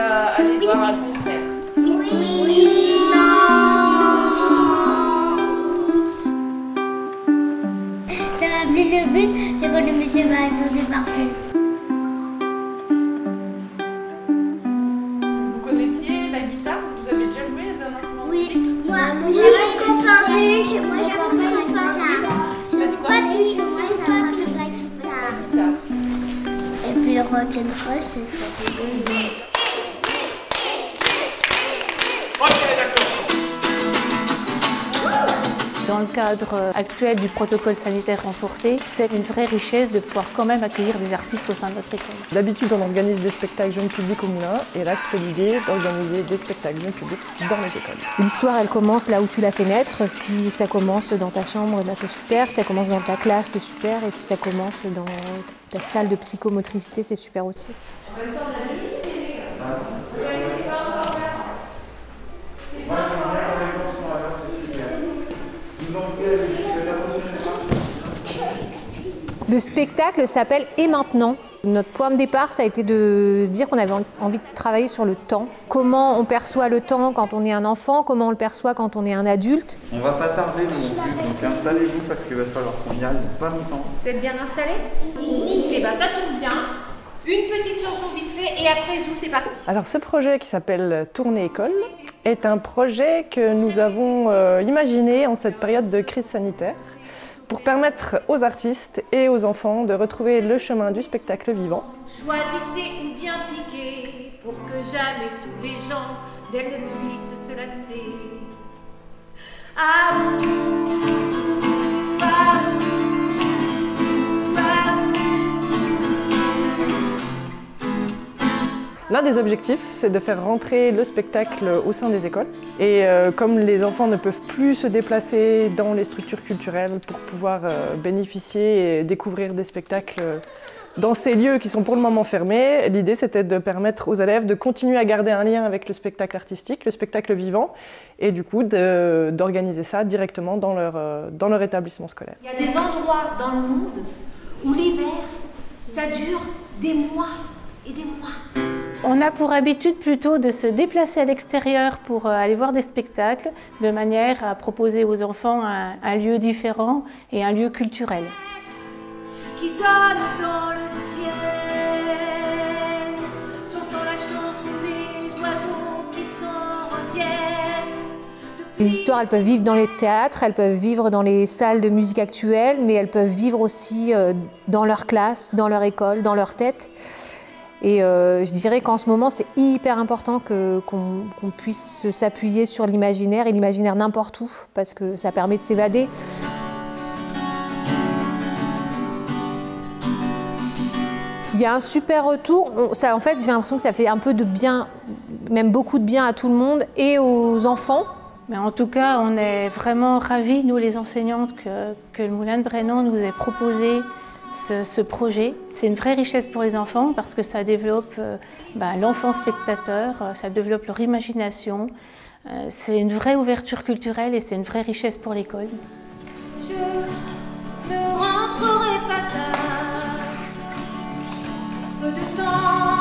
aller voir un concert? Oui. Non. Ça m'a plu le plus, c'est quand le monsieur m'a sauté partout. Vous connaissiez la guitare? Vous avez déjà joué d'un instrument? Oui. Moi j'ai un copain. Moi j'ai un copain. Pas du chez moi, ça m'a fait de la guitare. Et puis le rock'n'roll, c'est fatigué. Dans le cadre actuel du protocole sanitaire renforcé, c'est une vraie richesse de pouvoir quand même accueillir des artistes au sein de notre école. D'habitude, on organise des spectacles jeunes publics au Moulin, et là, c'est l'idée d'organiser des spectacles jeunes publics dans les écoles. L'histoire, elle commence là où tu l'as fait naître. Si ça commence dans ta chambre, là, c'est super. Si ça commence dans ta classe, c'est super. Et si ça commence dans ta salle de psychomotricité, c'est super aussi. Le spectacle s'appelle « Et maintenant ». Notre point de départ, ça a été de dire qu'on avait envie de travailler sur le temps. Comment on perçoit le temps quand on est un enfant, comment on le perçoit quand on est un adulte. On va pas tarder non plus, donc installez-vous parce qu'il va falloir qu'on y aille pas longtemps. Vous êtes bien installés? Oui. Et bien ça tombe bien. Une petite chanson vite fait et après vous, c'est parti. Alors ce projet qui s'appelle Tournée École est un projet que nous avons imaginé en cette période de crise sanitaire, pour permettre aux artistes et aux enfants de retrouver le chemin du spectacle vivant. Choisissez ou bien piquez pour que jamais tous les gens d'elle ne puissent se lasser. Ah ouh, ah ouh, ah L'un des objectifs, c'est de faire rentrer le spectacle au sein des écoles. Et comme les enfants ne peuvent plus se déplacer dans les structures culturelles pour pouvoir bénéficier et découvrir des spectacles dans ces lieux qui sont pour le moment fermés, l'idée c'était de permettre aux élèves de continuer à garder un lien avec le spectacle artistique, le spectacle vivant, et du coup d'organiser ça directement dans leur établissement scolaire. Il y a des endroits dans le monde où l'hiver, ça dure des mois et des mois. On a pour habitude plutôt de se déplacer à l'extérieur pour aller voir des spectacles, de manière à proposer aux enfants un lieu différent et un lieu culturel. Qui donne dans le ciel, j'entends la chanson des oiseaux qui s'en reviennent. Les histoires, elles peuvent vivre dans les théâtres, elles peuvent vivre dans les salles de musique actuelles, mais elles peuvent vivre aussi dans leur classe, dans leur école, dans leur tête. Et je dirais qu'en ce moment, c'est hyper important qu'on puisse s'appuyer sur l'imaginaire, et l'imaginaire n'importe où, parce que ça permet de s'évader. Il y a un super retour. En fait, j'ai l'impression que ça fait un peu de bien, même beaucoup de bien à tout le monde et aux enfants. Mais en tout cas, on est vraiment ravis, nous les enseignantes, que le Moulin de Brennan nous ait proposé ce projet. C'est une vraie richesse pour les enfants parce que ça développe l'enfant spectateur, ça développe leur imagination. C'est une vraie ouverture culturelle et c'est une vraie richesse pour l'école. Je ne rentrerai pas tard, peu de temps.